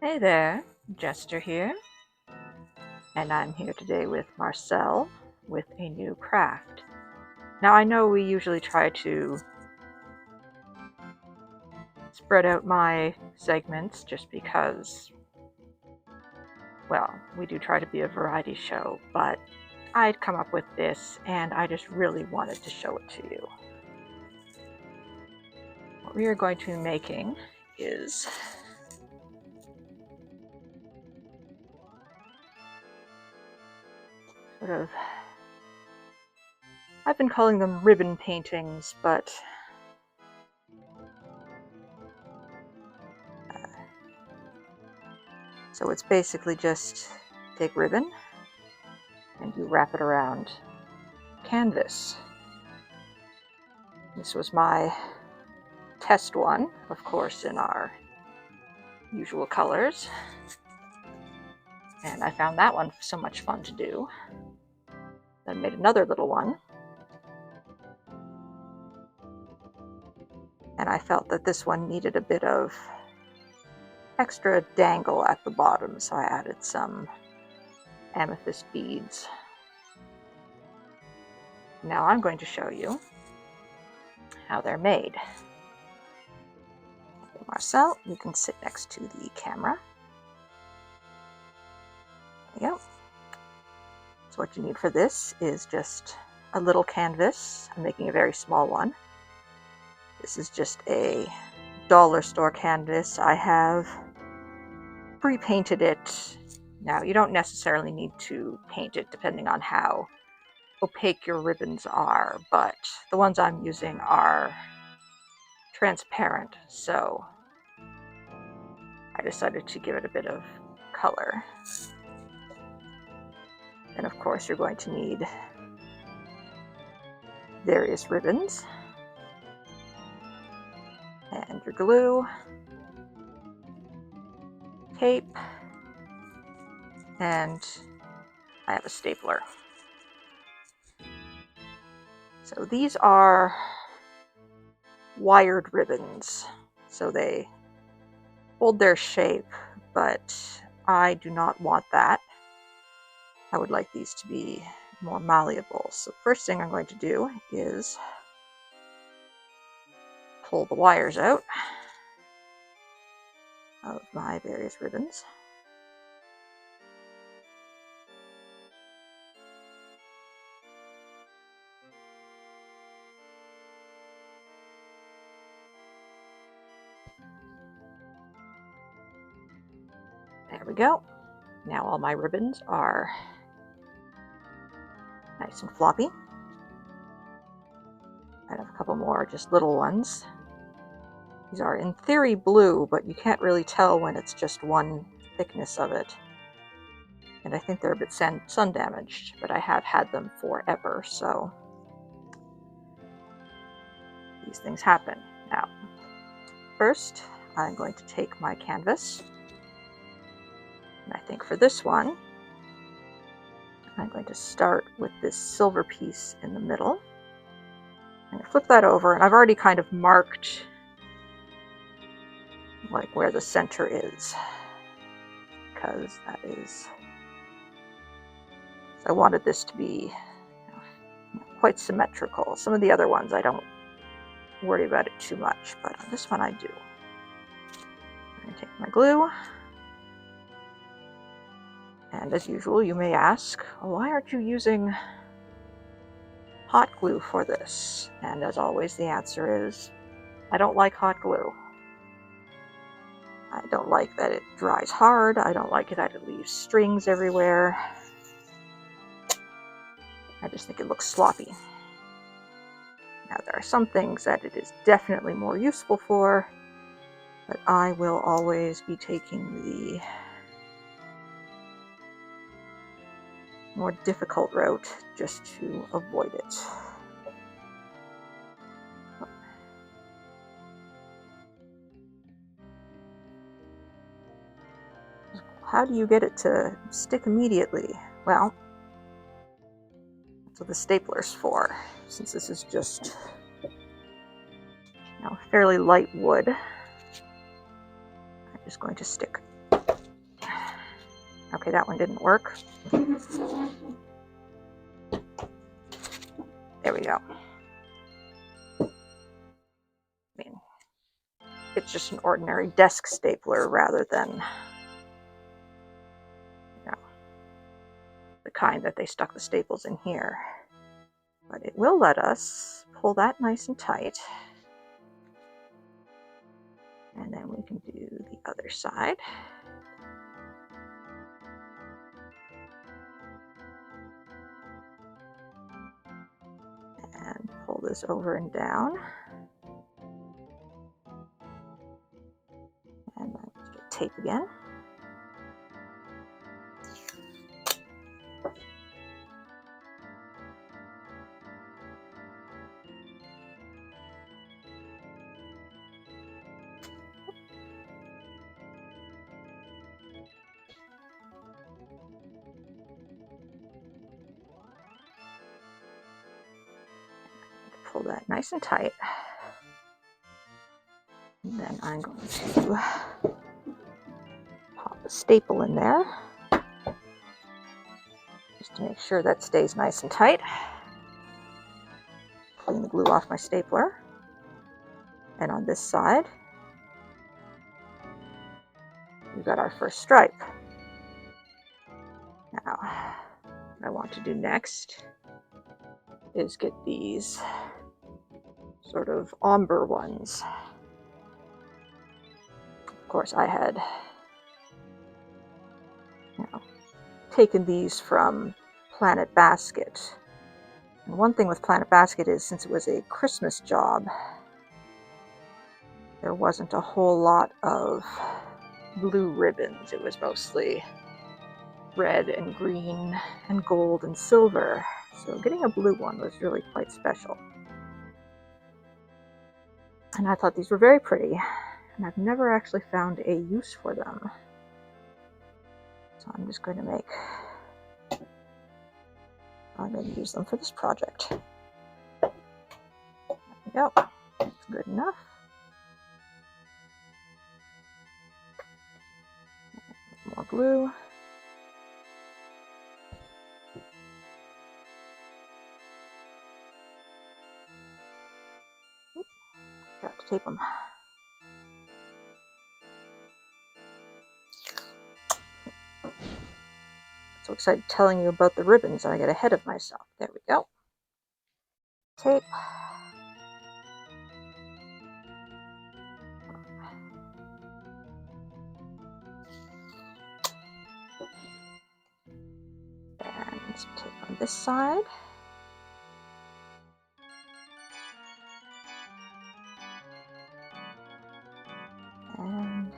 Hey there, Jester here, and I'm here today with Marcel with a new craft. Now I know we usually try to spread out my segments just because, well, we do try to be a variety show, but I'd come up with this and I just really wanted to show it to you. What we are going to be making is sort of, I've been calling them ribbon paintings, but so it's basically just take ribbon and you wrap it around canvas. This was my test one, of course, in our usual colors. And I found that one so much fun to do. Then made another little one. And I felt that this one needed a bit of extra dangle at the bottom, so I added some amethyst beads. Now I'm going to show you how they're made. Okay, Marcel, you can sit next to the camera. There you go. So what you need for this is just a little canvas. I'm making a very small one. This is just a dollar store canvas. I have pre-painted it. Now, you don't necessarily need to paint it depending on how opaque your ribbons are, but the ones I'm using are transparent, so I decided to give it a bit of color. And of course, you're going to need various ribbons and your glue, tape, and I have a stapler. So these are wired ribbons, so they hold their shape, but I do not want that. I would like these to be more malleable. So the first thing I'm going to do is pull the wires out of my various ribbons. There we go. Now all my ribbons are nice and floppy. I have a couple more just little ones. These are in theory blue, but you can't really tell when it's just one thickness of it. And I think they're a bit sun damaged, but I have had them forever, so these things happen. Now, first, I'm going to take my canvas, and I think for this one, I'm going to start with this silver piece in the middle. I'm going to flip that over, and I've already kind of marked like where the center is, because that is, so I wanted this to be quite symmetrical. Some of the other ones I don't worry about it too much, but on this one I do. I'm going to take my glue, and as usual you may ask, why aren't you using hot glue for this? And as always the answer is, I don't like hot glue. I don't like that it dries hard. I don't like that it leaves strings everywhere. I just think it looks sloppy. Now there are some things that it is definitely more useful for, but I will always be taking the more difficult route just to avoid it. How do you get it to stick immediately? Well, that's what the stapler's for. Since this is just, fairly light wood, I'm just going to stick Okay, that one didn't work. There we go. I mean, it's just an ordinary desk stapler rather than, you know, the kind that they stuck the staples in here. But it will let us pull that nice and tight. And then we can do the other side. And pull this over and down. And then let's get tape again. Pull that nice and tight. And then I'm going to pop a staple in there, just to make sure that stays nice and tight. Clean the glue off my stapler. And on this side, we've got our first stripe. Now, what I want to do next is get these sort of ombre ones. Of course, I had, taken these from Planet Basket. And one thing with Planet Basket is, since it was a Christmas job, there wasn't a whole lot of blue ribbons. It was mostly red and green and gold and silver. So getting a blue one was really quite special. And I thought these were very pretty, and I've never actually found a use for them. So I'm just going to I'm going to use them for this project. There we go. That's good enough. More glue. Got to tape them. So excited telling you about the ribbons, and I get ahead of myself. There we go. Tape. And some tape on this side. And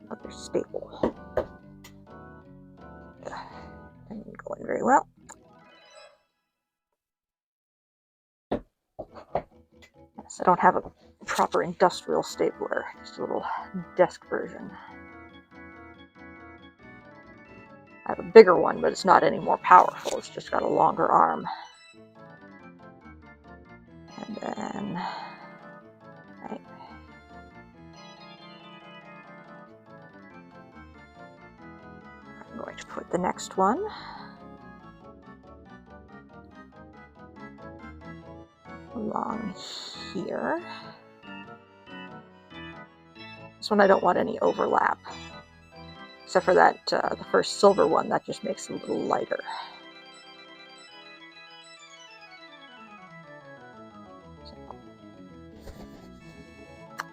another staple. Didn't go in very well. Yes, I don't have a proper industrial stapler, just a little desk version. I have a bigger one, but it's not any more powerful. It's just got a longer arm. And then, right. I'm going to put the next one along here. This one I don't want any overlap, except for that the first silver one, that just makes it a little lighter. So,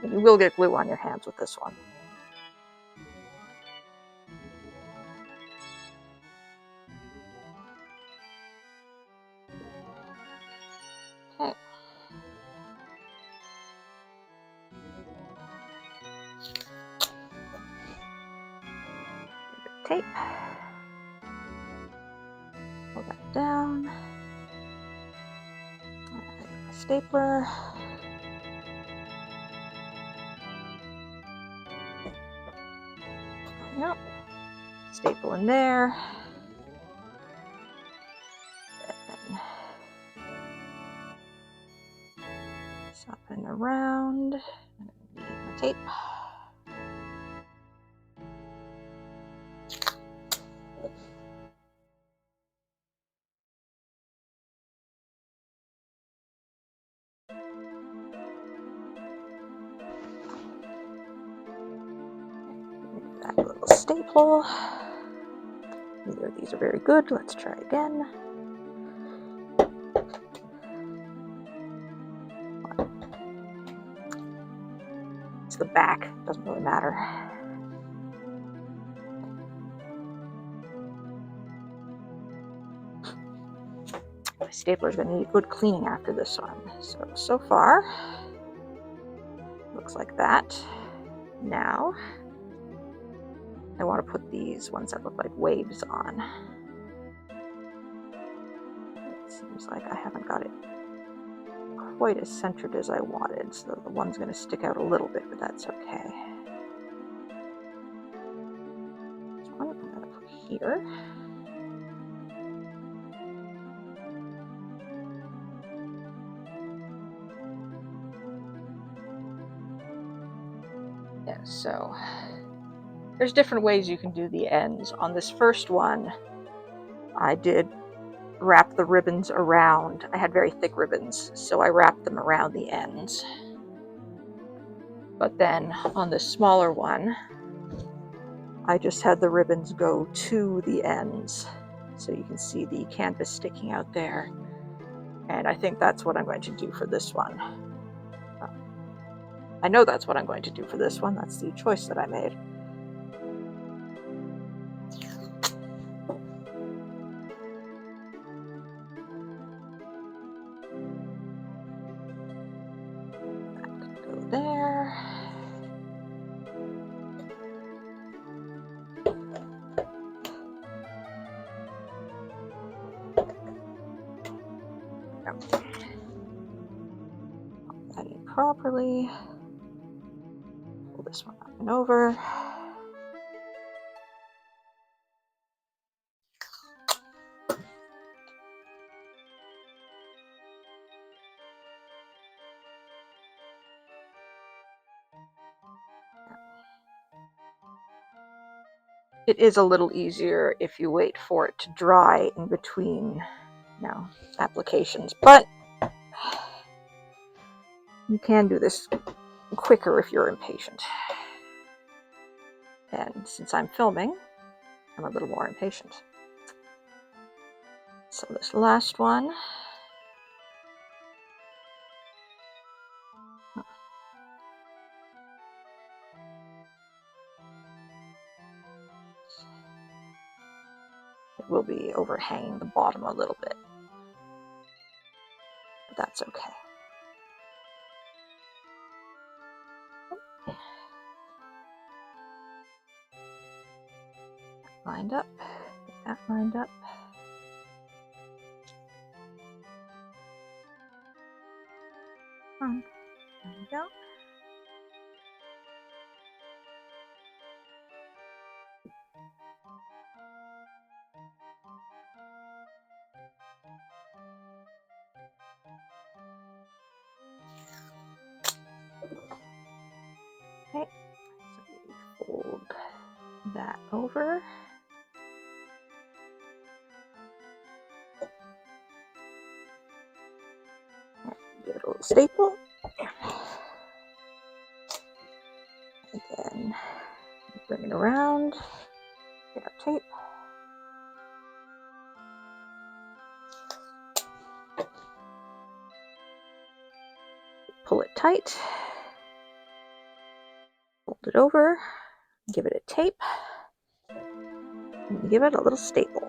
you will get glue on your hands with this one. Okay. Tape. Pull that down. My stapler. Yep. Staple in there. Then up and around. My tape. A little staple. Neither of these are very good. Let's try again. It's the back, doesn't really matter. My stapler's going to need good cleaning after this one. So far, looks like that. Now, I want to put these ones that look like waves on. It seems like I haven't got it quite as centered as I wanted, so the one's going to stick out a little bit, but that's okay. This one I'm going to put here. Yeah, so there's different ways you can do the ends. On this first one, I did wrap the ribbons around. I had very thick ribbons, so I wrapped them around the ends. But then on the smaller one, I just had the ribbons go to the ends. So you can see the canvas sticking out there. And I think that's what I'm going to do for this one. I know that's what I'm going to do for this one. That's the choice that I made. That can go there. Pop that in properly. Pull this one up and over. It is a little easier if you wait for it to dry in between, applications, but you can do this quicker if you're impatient. And since I'm filming, I'm a little more impatient. So this last one, it will be overhanging the bottom a little bit, but that's okay. Lined up, get that lined up. There we go. Okay, so we fold that over. Give it a little staple. And then bring it around, get our tape. Pull it tight. Fold it over, give it a tape, and give it a little staple.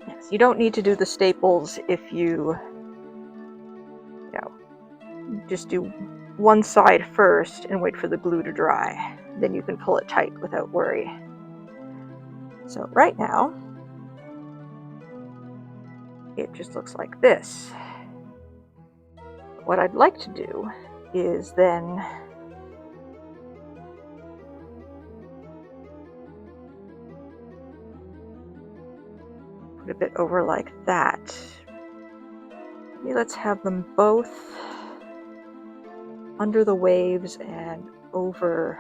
Yes, you don't need to do the staples if you just do one side first and wait for the glue to dry. Then you can pull it tight without worry. So right now, it just looks like this. What I'd like to do is then put a bit over like that. Maybe let's have them both under the waves and over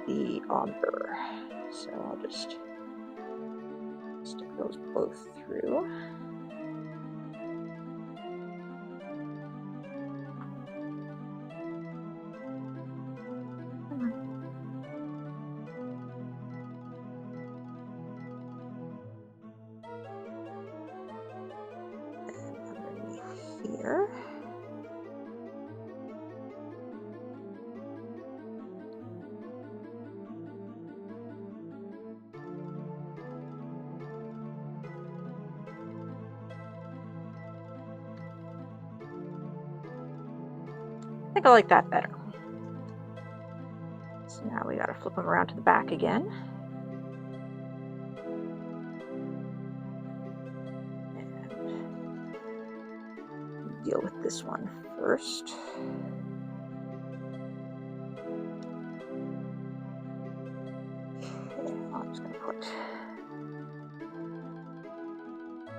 the ombre. So I'll just stick those both through. here. I think I like that better. So now we gotta flip them around to the back again. And deal with this one first. Okay, I'm just gonna put...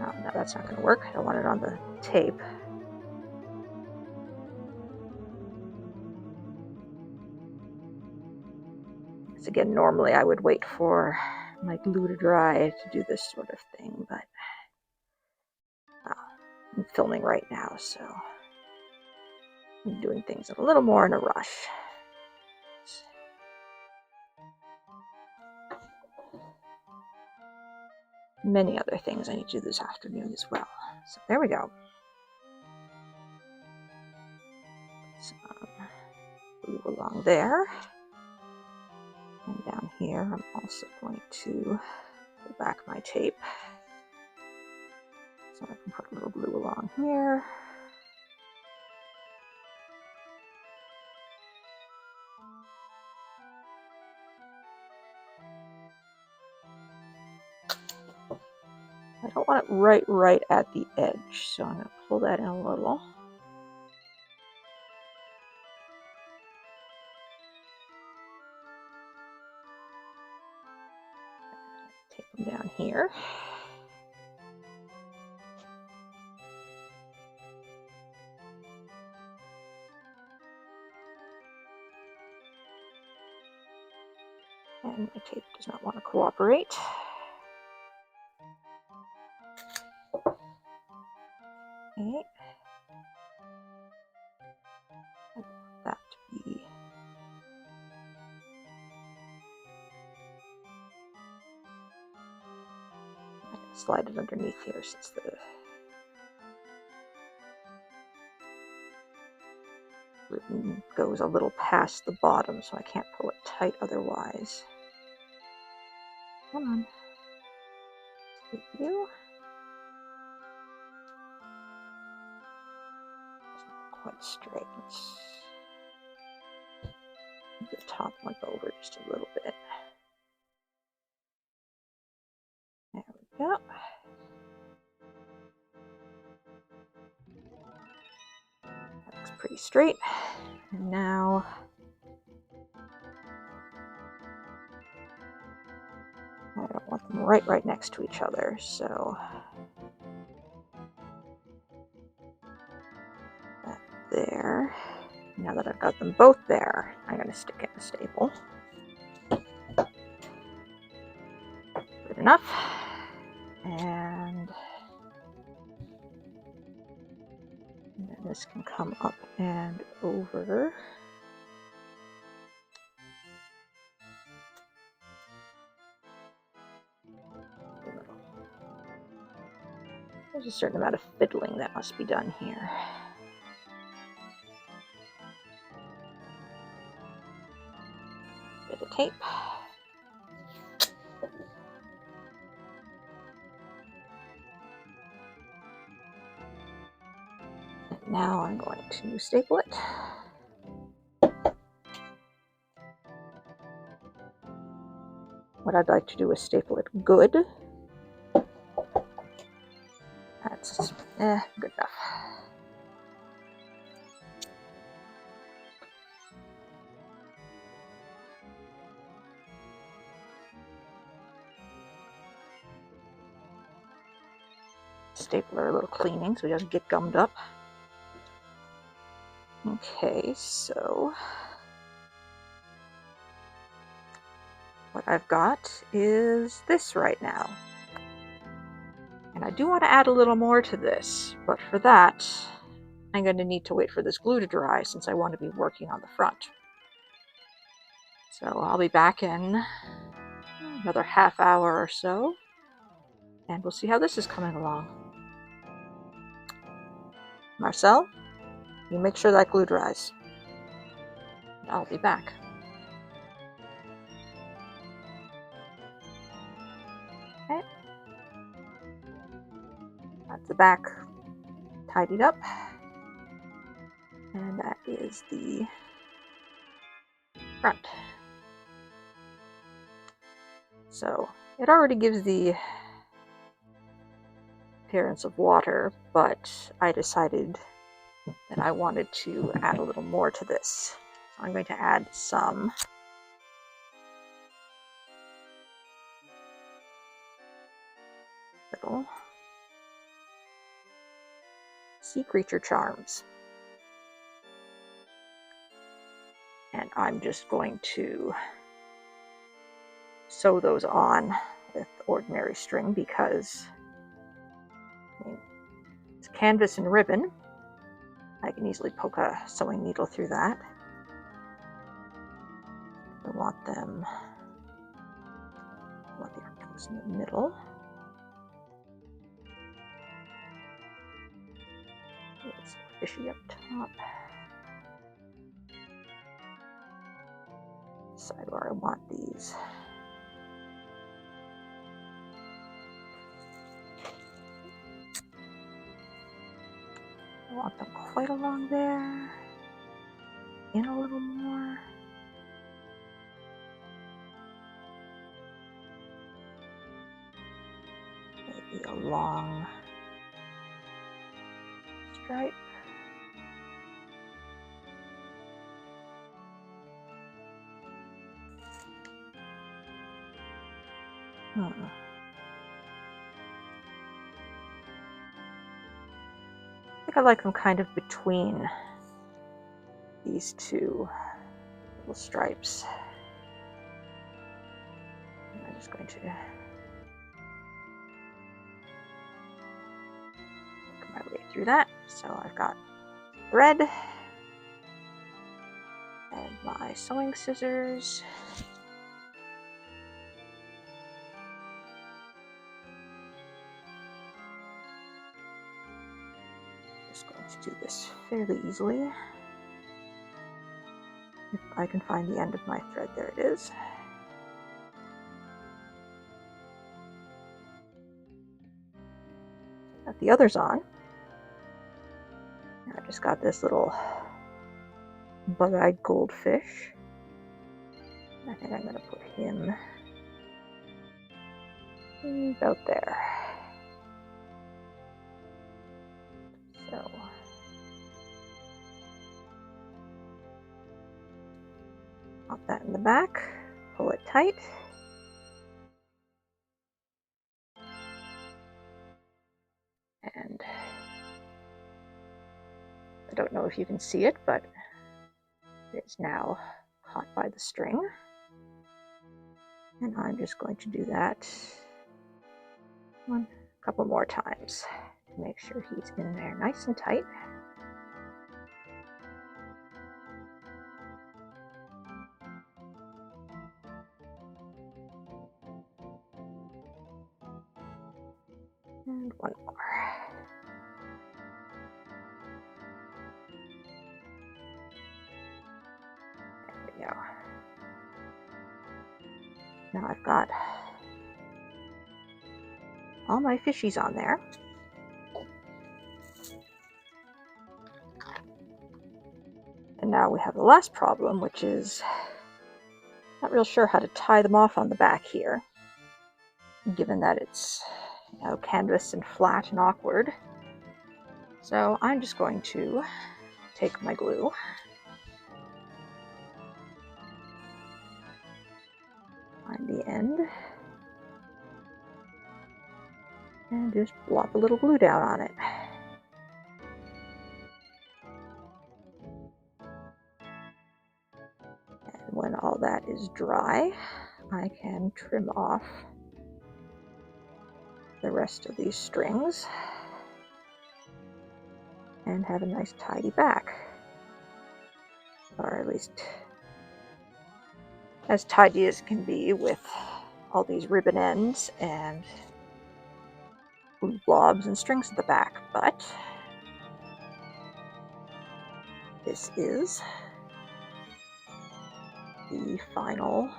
Oh, no, that's not gonna work. I want it on the tape. Again, normally I would wait for my glue to dry to do this sort of thing, but I'm filming right now, so I'm doing things a little more in a rush. Many other things I need to do this afternoon as well. So there we go. Some glue along there. And down here, I'm also going to pull back my tape. So I can put a little glue along here. I don't want it right at the edge, so I'm going to pull that in a little. Take them down here. And my tape does not want to cooperate. Okay. I want that to be I can slide it underneath here since the ribbon goes a little past the bottom, so I can't pull it tight otherwise. Come on. Thank you. It's not quite straight. Let's move the top one over just a little bit. There we go. That looks pretty straight. And now I don't want them right next to each other, so that there. Now that I've got them both there, I'm going to stick in a staple. Good enough. And then this can come up and over. There's a certain amount of fiddling that must be done here. Bit of tape. And now I'm going to staple it. What I'd like to do is staple it good. That's good enough. Stapler a little cleaning so he doesn't get gummed up. Okay, so what I've got is this right now. And I do want to add a little more to this, but for that, I'm going to need to wait for this glue to dry since I want to be working on the front. So I'll be back in another half hour or so, and we'll see how this is coming along. Marcel, you make sure that glue dries. I'll be back. Okay. That's the back tidied up. And that is the front. So it already gives the appearance of water, but I decided that I wanted to add a little more to this. So I'm going to add some little sea creature charms. And I'm just going to sew those on with ordinary string because it's canvas and ribbon. I can easily poke a sewing needle through that. I want the octopus in the middle. It's fishy up top. Decide where I want these. I want them quite along there, in a little more. Maybe a long stripe. I think I like them kind of between these two little stripes. And I'm just going to work my way through that. So I've got thread and my sewing scissors. Just going to do this fairly easily. If I can find the end of my thread, there it is. Got the others on. Now I just got this little bug-eyed goldfish. I think I'm going to put him about there. So pop that in the back, pull it tight. And I don't know if you can see it, but it's now caught by the string. And I'm just going to do that a couple more times to make sure he's in there nice and tight. And one more. There we go. Now I've got all my fishies on there. And now we have the last problem, which is not real sure how to tie them off on the back here, given that it's canvas and flat and awkward. So I'm just going to take my glue find the end and just plop a little glue down on it. And when all that is dry, I can trim off the rest of these strings and have a nice tidy back, or at least as tidy as can be with all these ribbon ends and glue blobs and strings at the back. But this is the final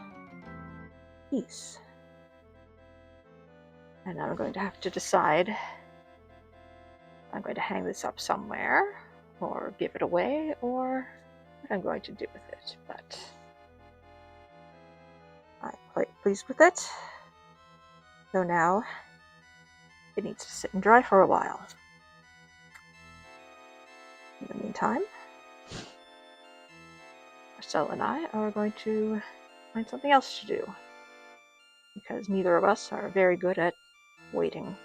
piece. And now I'm going to have to decide if I'm going to hang this up somewhere, or give it away, or what I'm going to do with it. But I'm quite pleased with it. So now it needs to sit and dry for a while. In the meantime, Marcel and I are going to find something else to do, because neither of us are very good at waiting.